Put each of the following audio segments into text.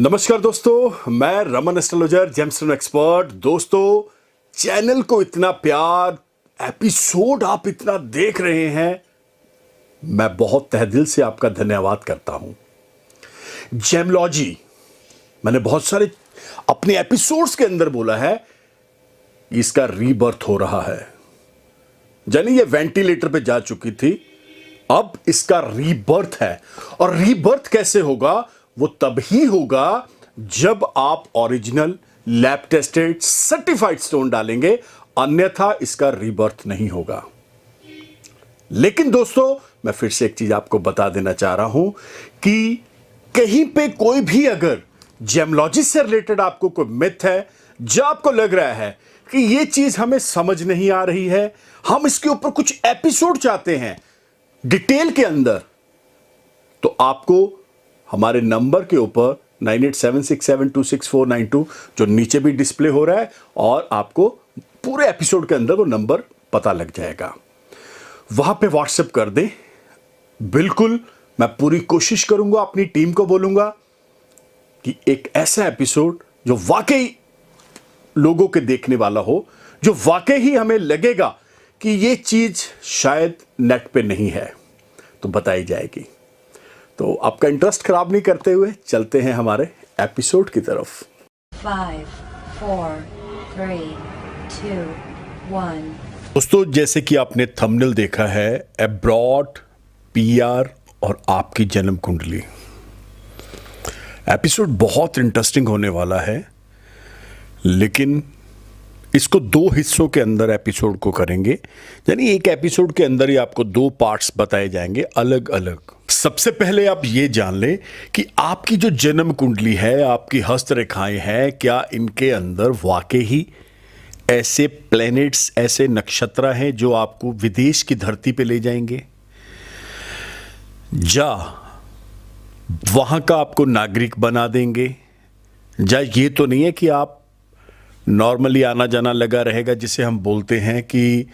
नमस्कार दोस्तों, मैं रमन एस्ट्रोलॉजर जेमस्टोन एक्सपर्ट। दोस्तों, चैनल को इतना प्यार, एपिसोड आप इतना देख रहे हैं, मैं बहुत तहे दिल से आपका धन्यवाद करता हूं। जेमलॉजी मैंने बहुत सारे अपने एपिसोड्स के अंदर बोला है, इसका रीबर्थ हो रहा है। यानी ये वेंटिलेटर पे जा चुकी थी, अब इसका रीबर्थ है। और रीबर्थ कैसे होगा? वो तब ही होगा जब आप original lab tested certified stone डालेंगे, अन्यथा इसका रीबर्थ नहीं होगा। लेकिन दोस्तों, मैं फिर से एक चीज आपको बता देना चाह रहा हूं कि कहीं पे कोई भी अगर जेमलॉजी से रिलेटेड आपको कोई मिथ है, जो आपको लग रहा है कि ये चीज हमें समझ नहीं आ रही है, हम इसके ऊपर कुछ एपिसोड चाहते हैं डिटेल के अंदर, तो आपको हमारे नंबर के ऊपर 9876726492 जो नीचे भी डिस्प्ले हो रहा है, और आपको पूरे एपिसोड के अंदर वो नंबर पता लग जाएगा, वहां पे व्हाट्सएप कर दें। बिल्कुल, मैं पूरी कोशिश करूंगा, अपनी टीम को बोलूंगा कि एक ऐसा एपिसोड जो वाकई लोगों के देखने वाला हो, जो वाकई ही हमें लगेगा कि ये चीज शायद नेट पे नहीं है, तो बताई जाएगी। तो आपका इंटरेस्ट खराब नहीं करते हुए चलते हैं हमारे एपिसोड की तरफ। 5, 4, 3, 2, 1। दोस्तों, जैसे कि आपने थंबनेल देखा है, अब्रॉड, पीआर और आपकी जन्म कुंडली, एपिसोड बहुत इंटरेस्टिंग होने वाला है। लेकिन इसको दो हिस्सों के अंदर एपिसोड को करेंगे, यानी एक एपिसोड के अंदर ही आपको दो पार्ट्स बताए जाएंगे अलग अलग। सबसे पहले आप ये जान लें कि आपकी जो जन्म कुंडली है, आपकी हस्तरेखाएं हैं, क्या इनके अंदर वाकई ही ऐसे प्लैनेट्स, ऐसे नक्षत्र हैं जो आपको विदेश की धरती पे ले जाएंगे, या वहां का आपको नागरिक बना देंगे, या ये तो नहीं है कि आप नॉर्मली आना जाना लगा रहेगा, जिसे हम बोलते हैं कि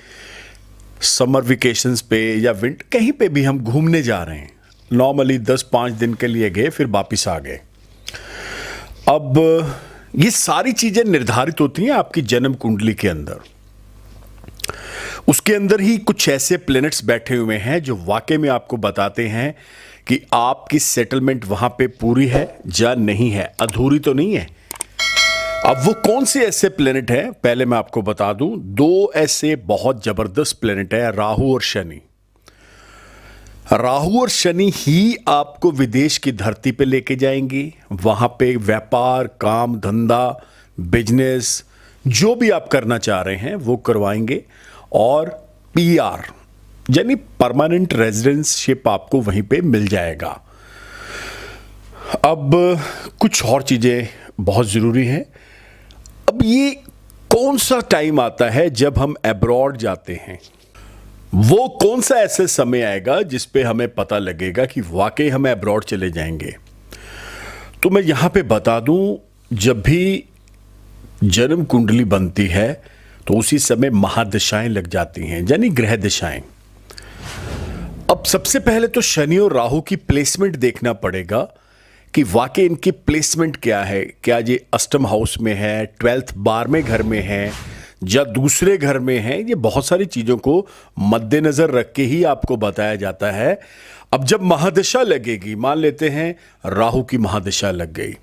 समर वेकेशंस पे या विंटर कहीं पे भी हम घूमने जा रहे हैं, नॉर्मली 10-5 दिन के लिए गए फिर वापिस आ गए। अब ये सारी चीजें निर्धारित होती हैं आपकी जन्म कुंडली के अंदर। उसके अंदर ही कुछ ऐसे प्लैनेट्स बैठे हुए हैं जो वाकई में आपको बताते हैं कि आपकी सेटलमेंट वहां पे पूरी है या नहीं है, अधूरी तो नहीं है। अब वो कौन से ऐसे प्लेनेट हैं, पहले मैं आपको बता दूं। दो ऐसे बहुत जबरदस्त प्लेनेट है, राहु और शनि। राहु और शनि ही आपको विदेश की धरती पे लेके जाएंगी, वहां पे व्यापार, काम धंधा, बिजनेस जो भी आप करना चाह रहे हैं वो करवाएंगे, और पीआर यानी परमानेंट रेजिडेंसशिप आपको वहीं पे मिल जाएगा। अब कुछ और चीजें बहुत जरूरी हैं। अब ये कौन सा टाइम आता है जब हम अब्रॉड जाते हैं, वो कौन सा ऐसे समय आएगा जिस पे हमें पता लगेगा कि वाकई हम अब्रॉड चले जाएंगे? तो मैं यहां पे बता दूं, जब भी जन्म कुंडली बनती है तो उसी समय महादशाएं लग जाती हैं, यानी ग्रह दशाएं। अब सबसे पहले तो शनि और राहु की प्लेसमेंट देखना पड़ेगा कि वाकई इनकी प्लेसमेंट क्या है। क्या ये अष्टम हाउस में है, 12th 12वें घर में है, या दूसरे घर में है? ये बहुत सारी चीज़ों को मद्देनज़र रख के ही आपको बताया जाता है। अब जब महादशा लगेगी, मान लेते हैं राहु की महादशा लग गई,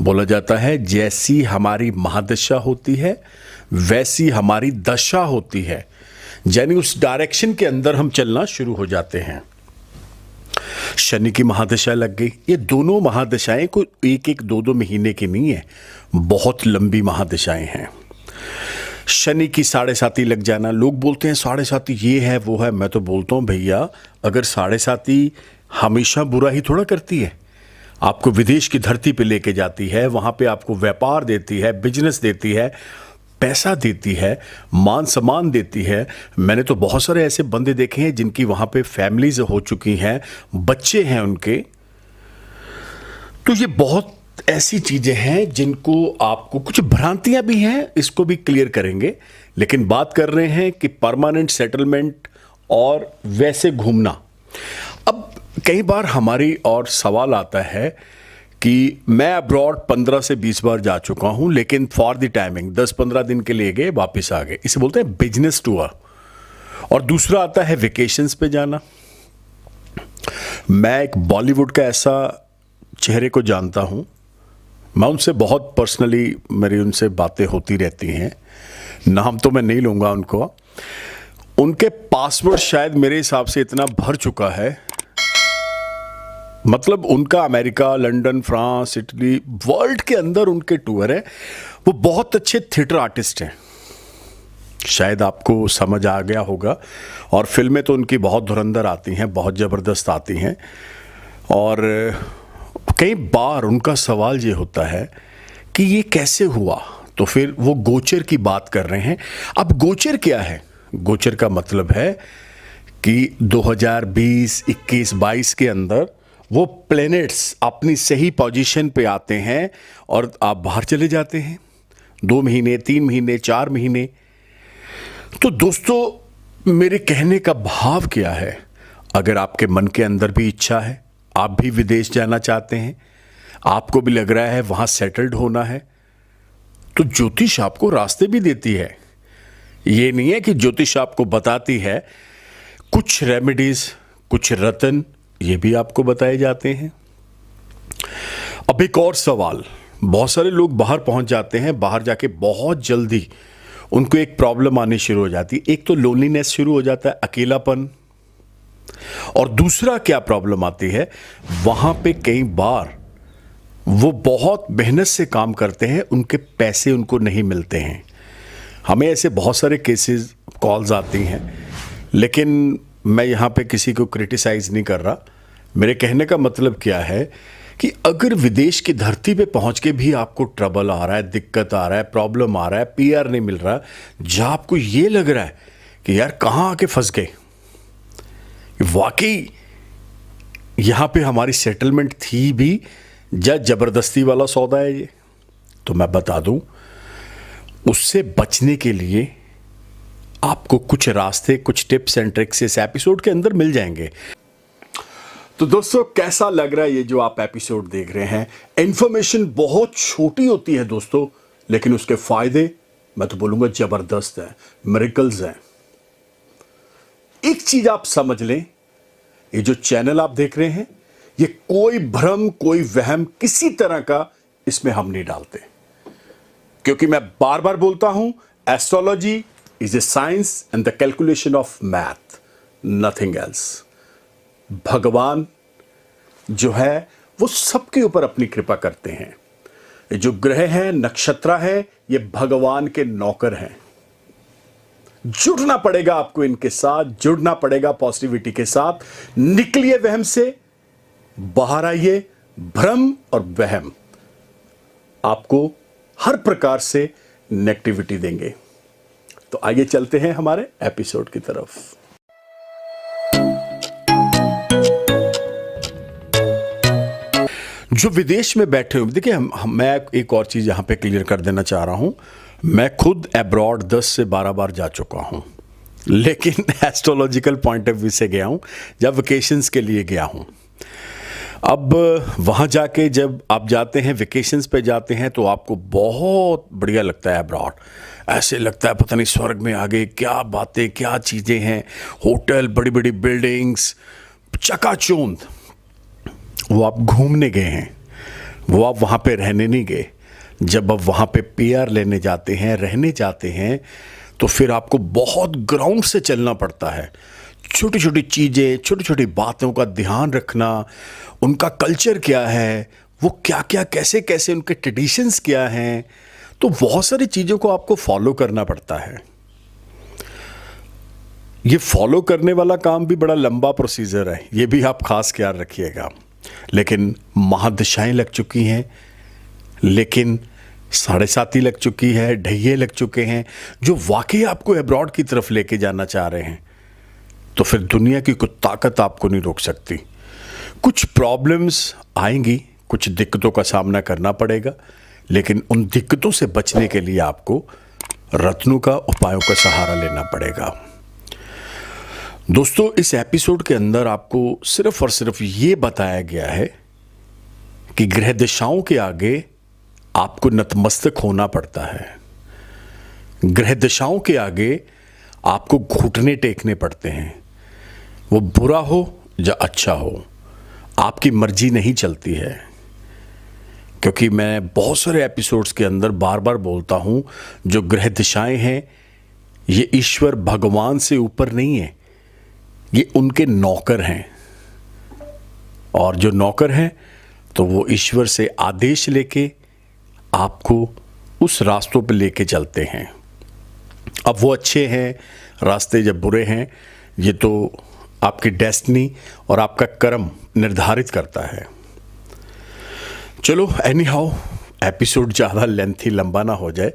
बोला जाता है जैसी हमारी महादशा होती है वैसी हमारी दशा होती है, यानी उस डायरेक्शन के अंदर हम चलना शुरू हो जाते हैं। शनि की महादशा लग गई। ये दोनों महादशाएं कोई 1-1, 2-2 महीने की नहीं है, बहुत लंबी महादशाएं हैं। शनि की 7.5 लग जाना, लोग बोलते हैं 7.5 ये है वो है। मैं तो बोलता हूं भैया, अगर 7.5 हमेशा बुरा ही थोड़ा करती है। आपको विदेश की धरती पे लेके जाती है, वहां पे आपको व्यापार देती है, बिजनेस देती है, पैसा देती है, मान सम्मान देती है। मैंने तो बहुत सारे ऐसे बंदे देखे हैं जिनकी वहां पे फैमिलीज हो चुकी हैं, बच्चे हैं उनके। तो ये बहुत ऐसी चीजें हैं जिनको आपको, कुछ भ्रांतियां भी हैं, इसको भी क्लियर करेंगे। लेकिन बात कर रहे हैं कि परमानेंट सेटलमेंट और वैसे घूमना। अब कई बार हमारी और सवाल आता है कि मैं अब्रॉड 15 से 20 बार जा चुका हूं, लेकिन फॉर द टाइमिंग 10-15 दिन के लिए गए, वापस आ गए। इसे बोलते हैं बिजनेस टूर। और दूसरा आता है वेकेशंस पे जाना। मैं एक बॉलीवुड का ऐसा चेहरे को जानता हूं, मैं उनसे बहुत पर्सनली मेरी उनसे बातें होती रहती हैं, नाम तो मैं नहीं लूँगा उनको। उनके पासवर्ड शायद मेरे हिसाब से इतना भर चुका है, मतलब उनका America, London, France, Italy, world के अंदर उनके टूर है। वो बहुत अच्छे थिएटर आर्टिस्ट हैं, शायद आपको समझ आ गया होगा। और फिल्में तो उनकी बहुत धुरंधर आती हैं, बहुत ज़बरदस्त आती हैं। और कई बार उनका सवाल ये होता है कि ये कैसे हुआ, तो फिर वो गोचर की बात कर रहे हैं। अब गोचर क्या है? गोचर का मतलब है कि 2020, 21, 22 के अंदर वो प्लैनेट्स अपनी सही पोजीशन पे आते हैं और आप बाहर चले जाते हैं 2 महीने, 3 महीने, 4 महीने। तो दोस्तों, मेरे कहने का भाव क्या है? अगर आपके मन के अंदर भी इच्छा है, आप भी विदेश जाना चाहते हैं, आपको भी लग रहा है वहां सेटल्ड होना है, तो ज्योतिष आपको रास्ते भी देती है। ये नहीं है कि ज्योतिष आपको बताती है, कुछ रेमेडीज, कुछ रत्न, ये भी आपको बताए जाते हैं। अब एक और सवाल, बहुत सारे लोग बाहर पहुंच जाते हैं, बाहर जाके बहुत जल्दी उनको एक प्रॉब्लम आनी शुरू हो जाती है। एक तो लोनलीनेस शुरू हो जाता है, अकेलापन। और दूसरा क्या प्रॉब्लम आती है, वहां पे कई बार वो बहुत मेहनत से काम करते हैं, उनके पैसे उनको नहीं मिलते हैं। हमें ऐसे बहुत सारे केसेस, कॉल्स आती हैं, लेकिन मैं यहाँ पे किसी को क्रिटिसाइज नहीं कर रहा। मेरे कहने का मतलब क्या है कि अगर विदेश की धरती पे पहुँच के भी आपको ट्रबल आ रहा है, दिक्कत आ रहा है, प्रॉब्लम आ रहा है, पीआर नहीं मिल रहा, जहाँ आपको ये लग रहा है कि यार कहाँ आके फंस गए, वाकई यहाँ पे हमारी सेटलमेंट थी भी या ज़बरदस्ती वाला सौदा है ये, तो मैं बता दूं, उससे बचने के लिए आपको कुछ रास्ते, कुछ टिप्स एंड ट्रिक्स इस एपिसोड के अंदर मिल जाएंगे। तो दोस्तों, कैसा लग रहा है ये जो आप एपिसोड देख रहे हैं? इंफॉर्मेशन बहुत छोटी होती है दोस्तों, लेकिन उसके फायदे मैं तो बोलूंगा जबरदस्त है, मिरेकल्स हैं। एक चीज आप समझ लें, ये जो चैनल आप देख रहे हैं, ये कोई भ्रम, कोई वहम किसी तरह का इसमें हम नहीं डालते, क्योंकि मैं बार बार बोलता हूं, astrology is a science and the calculation of math, nothing else. भगवान जो है वो सबके ऊपर अपनी कृपा करते हैं। ये जो ग्रह हैं, नक्षत्र है, ये भगवान के नौकर हैं। जुड़ना पड़ेगा आपको इनके साथ, जुड़ना पड़ेगा पॉजिटिविटी के साथ। निकलिए वहम से, बाहर आइए। भ्रम और वहम आपको हर प्रकार से नेगेटिविटी देंगे। तो आइए चलते हैं हमारे एपिसोड की तरफ। जो विदेश में बैठे हुए, देखिए मैं एक और चीज़ यहाँ पे क्लियर कर देना चाह रहा हूँ। मैं खुद अब्रॉड 10 से 12 बार जा चुका हूँ, लेकिन एस्ट्रोलॉजिकल पॉइंट ऑफ व्यू से गया हूँ, जब वेकेशंस के लिए गया हूँ। अब वहाँ जाके जब आप जाते हैं, वेकेशंस पे जाते हैं, तो आपको बहुत बढ़िया लगता है अब्रॉड। ऐसे लगता है पता नहीं स्वर्ग में आ गए, क्या बातें, क्या चीज़ें हैं, होटल, बड़ी बड़ी बिल्डिंग्स, चकाचौंध। वो आप घूमने गए हैं, वो आप वहाँ पे रहने नहीं गए। जब आप वहाँ पे पीआर लेने जाते हैं, रहने जाते हैं, तो फिर आपको बहुत ग्राउंड से चलना पड़ता है। छोटी छोटी चीज़ें, छोटी छोटी बातों का ध्यान रखना, उनका कल्चर क्या है, वो क्या क्या, कैसे कैसे, उनके ट्रेडिशंस क्या हैं, तो बहुत सारी चीज़ों को आपको फॉलो करना पड़ता है। ये फॉलो करने वाला काम भी बड़ा लंबा प्रोसीजर है, ये भी आप खास ख्याल रखिएगा। लेकिन महादशाएं लग चुकी हैं, लेकिन 7.5 लग चुकी है, ढैये लग चुके हैं, जो वाकई आपको अब्रॉड की तरफ लेके जाना चाह रहे हैं। तो फिर दुनिया की कोई ताकत आपको नहीं रोक सकती। कुछ प्रॉब्लम्स आएंगी, कुछ दिक्कतों का सामना करना पड़ेगा, लेकिन उन दिक्कतों से बचने के लिए आपको रत्नों का, उपायों का सहारा लेना पड़ेगा। दोस्तों, इस एपिसोड के अंदर आपको सिर्फ और सिर्फ ये बताया गया है कि ग्रह दिशाओं के आगे आपको नतमस्तक होना पड़ता है। ग्रह दिशाओं के आगे आपको घुटने टेकने पड़ते हैं। वो बुरा हो या अच्छा हो, आपकी मर्जी नहीं चलती है। क्योंकि मैं बहुत सारे एपिसोड्स के अंदर बार बार बोलता हूं, जो ग्रह दिशाएं हैं ये ईश्वर भगवान से ऊपर नहीं है, ये उनके नौकर हैं। और जो नौकर हैं तो वो ईश्वर से आदेश लेके आपको उस रास्तों पे लेके चलते हैं। अब वो अच्छे हैं रास्ते जब बुरे हैं, ये तो आपकी डेस्टिनी और आपका कर्म निर्धारित करता है। चलो एनी हाउ, एपिसोड ज़्यादा लेंथी लंबा ना हो जाए।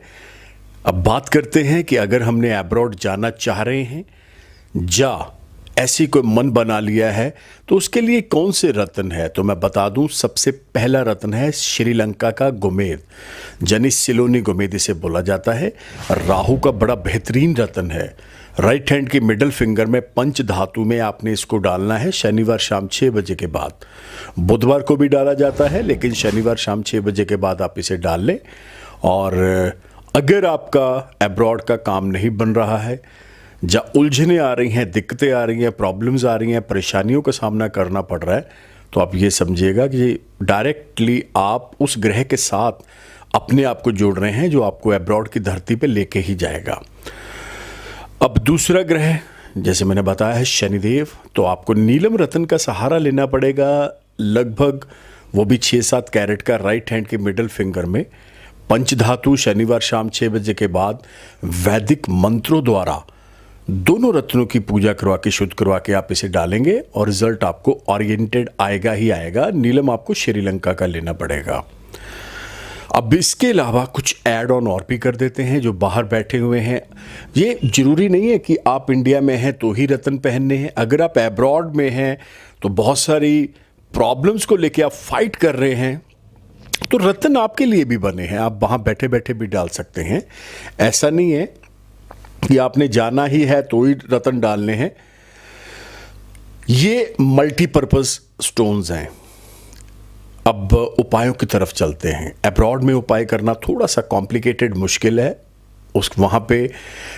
अब बात करते हैं कि अगर हमने अब्रॉड जाना चाह रहे हैं या ऐसी कोई मन बना लिया है तो उसके लिए कौन से रत्न है। तो मैं बता दूं, सबसे पहला रत्न है श्रीलंका का गोमेद, यानी सिलोनी गोमेद इसे बोला जाता है। राहु का बड़ा बेहतरीन रत्न है। राइट हैंड की मिडल फिंगर में पंच धातु में आपने इसको डालना है शनिवार शाम 6 बजे के बाद। बुधवार को भी डाला जाता है, लेकिन शनिवार शाम 6 बजे के बाद आप इसे डाल लें। और अगर आपका अब्रॉड का काम नहीं बन रहा है, या उलझने आ रही हैं, दिक्कतें आ रही हैं, प्रॉब्लम्स आ रही हैं, परेशानियों का सामना करना पड़ रहा है, तो आप ये समझिएगा कि डायरेक्टली आप उस ग्रह के साथ अपने आप को जोड़ रहे हैं जो आपको अब्रॉड की धरती पे लेके ही जाएगा। अब दूसरा ग्रह जैसे मैंने बताया है शनिदेव, तो आपको नीलम रत्न का सहारा लेना पड़ेगा। लगभग वो भी 6-7 कैरेट का राइट हैंड के मिडल फिंगर में पंचधातु शनिवार शाम 6 बजे के बाद वैदिक मंत्रों द्वारा दोनों रत्नों की पूजा करवा के शुद्ध करवा के आप इसे डालेंगे और रिजल्ट आपको ओरिएंटेड आएगा ही आएगा। नीलम आपको श्रीलंका का लेना पड़ेगा। अब इसके अलावा कुछ ऐड ऑन और भी कर देते हैं जो बाहर बैठे हुए हैं। ये जरूरी नहीं है कि आप इंडिया में हैं तो ही रत्न पहनने हैं। अगर आप अब्रॉड में हैं तो बहुत सारी प्रॉब्लम्स को लेके आप फाइट कर रहे हैं, तो रत्न आपके लिए भी बने हैं, आप वहाँ बैठे बैठे भी डाल सकते हैं। ऐसा नहीं है कि आपने जाना ही है तो ही रत्न डालने हैं। ये मल्टीपर्पज़ स्टोन्स हैं। अब उपायों की तरफ चलते हैं। अब्रॉड में उपाय करना थोड़ा सा कॉम्प्लिकेटेड मुश्किल है उस वहाँ पे,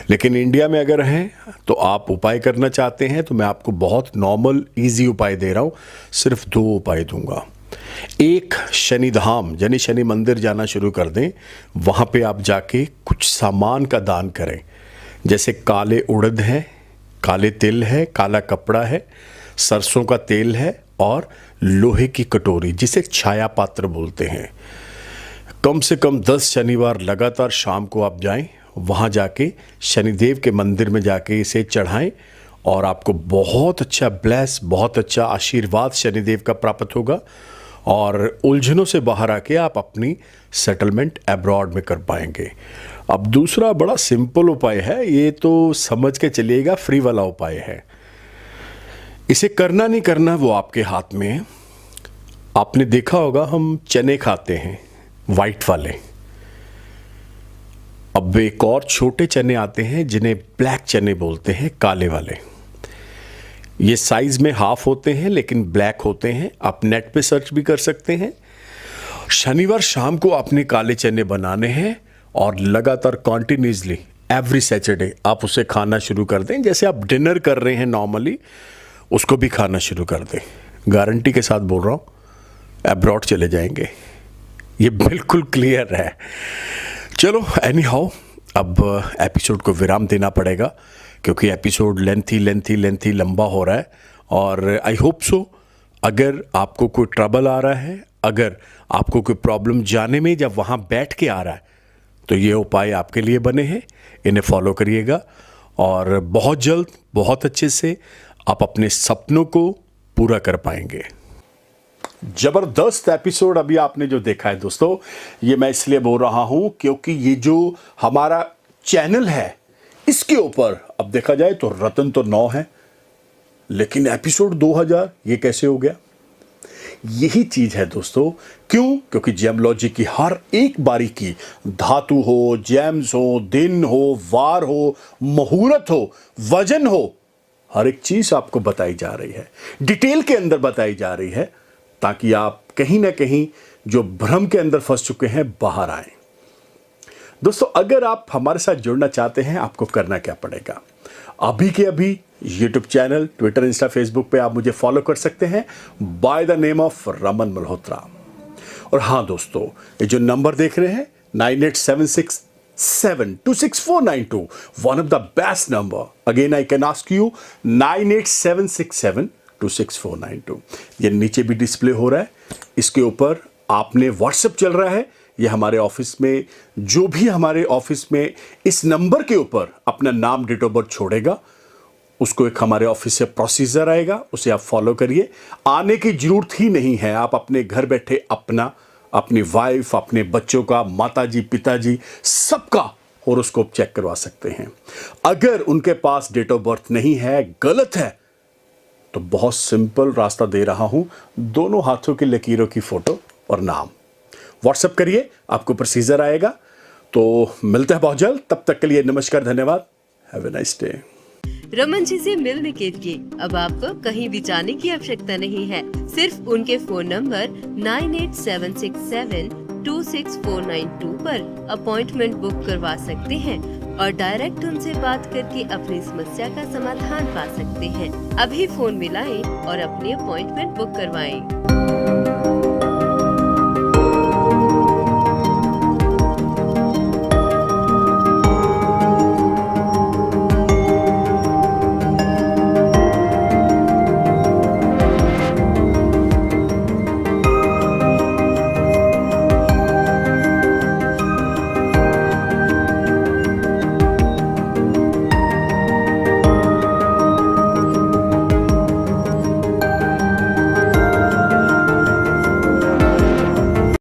लेकिन इंडिया में अगर हैं तो आप उपाय करना चाहते हैं तो मैं आपको बहुत नॉर्मल इजी उपाय दे रहा हूँ। सिर्फ 2 उपाय दूंगा। एक, शनिधाम यानी शनि मंदिर जाना शुरू कर दें। वहाँ पे आप जाके कुछ सामान का दान करें, जैसे काले उड़द है, काले तिल है, काला कपड़ा है, सरसों का तेल है और लोहे की कटोरी जिसे छाया पात्र बोलते हैं। कम से कम 10 शनिवार लगातार शाम को आप जाएं, वहाँ जाके शनिदेव के मंदिर में जाके इसे चढ़ाएं और आपको बहुत अच्छा बहुत अच्छा आशीर्वाद शनिदेव का प्राप्त होगा और उलझनों से बाहर आके आप अपनी सेटलमेंट अब्रॉड में कर पाएंगे। अब दूसरा बड़ा सिंपल उपाय है, ये तो समझ के चलिएगा फ्री वाला उपाय है। इसे करना नहीं करना वो आपके हाथ में है। आपने देखा होगा हम चने खाते हैं वाइट वाले। अब एक और छोटे चने आते हैं जिन्हें ब्लैक चने बोलते हैं, काले वाले। ये साइज में हाफ होते हैं लेकिन ब्लैक होते हैं। आप नेट पे सर्च भी कर सकते हैं। शनिवार शाम को आपने काले चने बनाने हैं और लगातार कॉन्टिन्यूसली एवरी सैटरडे आप उसे खाना शुरू कर दें। जैसे आप डिनर कर रहे हैं नॉर्मली, उसको भी खाना शुरू कर दें। गारंटी के साथ बोल रहा हूँ, अब्रॉड चले जाएंगे। ये बिल्कुल क्लियर है। चलो एनी हाउ, अब एपिसोड को विराम देना पड़ेगा क्योंकि एपिसोड लेंथी लंबा हो रहा है। और आई होप सो, अगर आपको कोई ट्रबल आ रहा है, अगर आपको कोई प्रॉब्लम जाने में जब वहाँ बैठ के आ रहा है, तो ये उपाय आपके लिए बने हैं। इन्हें फॉलो करिएगा और बहुत जल्द बहुत अच्छे से आप अपने सपनों को पूरा कर पाएंगे। जबरदस्त एपिसोड अभी आपने जो देखा है दोस्तों, ये मैं इसलिए बोल रहा हूं क्योंकि ये जो हमारा चैनल है इसके ऊपर अब देखा जाए तो रत्न तो 9 है, लेकिन एपिसोड 2000 ये कैसे हो गया? यही चीज है दोस्तों। क्यों? क्योंकि जेमलॉजी की हर एक बारीकी, धातु हो, जेम्स हो, दिन हो, वार हो, मुहूर्त हो, वजन हो, हर एक चीज आपको बताई जा रही है, डिटेल के अंदर बताई जा रही है, ताकि आप कहीं ना कहीं जो भ्रम के अंदर फंस चुके हैं बाहर आए। दोस्तों, अगर आप हमारे साथ जुड़ना चाहते हैं, आपको करना क्या पड़ेगा? अभी के अभी YouTube channel, Twitter, Insta, Facebook पे आप मुझे फॉलो कर सकते हैं by the name of Raman Malhotra. और हाँ दोस्तों, ये जो नंबर देख रहे हैं 9876726492, one of the best number. Again I can ask you 9876726492। ये नीचे भी डिस्प्ले हो रहा है, इसके ऊपर आपने व्हाट्सएप चल रहा है। ये हमारे ऑफिस में, जो भी हमारे ऑफिस में इस नंबर के ऊपर अपना नाम, डेट ऑफ बर्थ छोड़ेगा, उसको एक हमारे ऑफिस से प्रोसीजर आएगा, उसे आप फॉलो करिए। आने की जरूरत ही नहीं है, आप अपने घर बैठे अपना, अपनी वाइफ, अपने बच्चों का, माताजी, पिताजी, सबका होरोस्कोप चेक करवा सकते हैं। अगर उनके पास डेट ऑफ बर्थ नहीं है, गलत है, तो बहुत सिंपल रास्ता दे रहा हूं, दोनों हाथों की लकीरों की फोटो और नाम व्हाट्सएप करिए, आपको प्रोसीजर आएगा। तो मिलते हैं बहुत जल्द, तब तक के लिए नमस्कार, धन्यवाद, have a nice day. Raman ji से मिलने के लिए अब आपको कहीं भी जाने की आवश्यकता नहीं है। सिर्फ उनके फोन नंबर 9876726492 पर अपॉइंटमेंट बुक करवा सकते हैं और डायरेक्ट उनसे बात करके अपनी समस्या का समाधान पा सकते हैं। अभी फोन मिलाएं और अपनी अपॉइंटमेंट बुक करवाएं।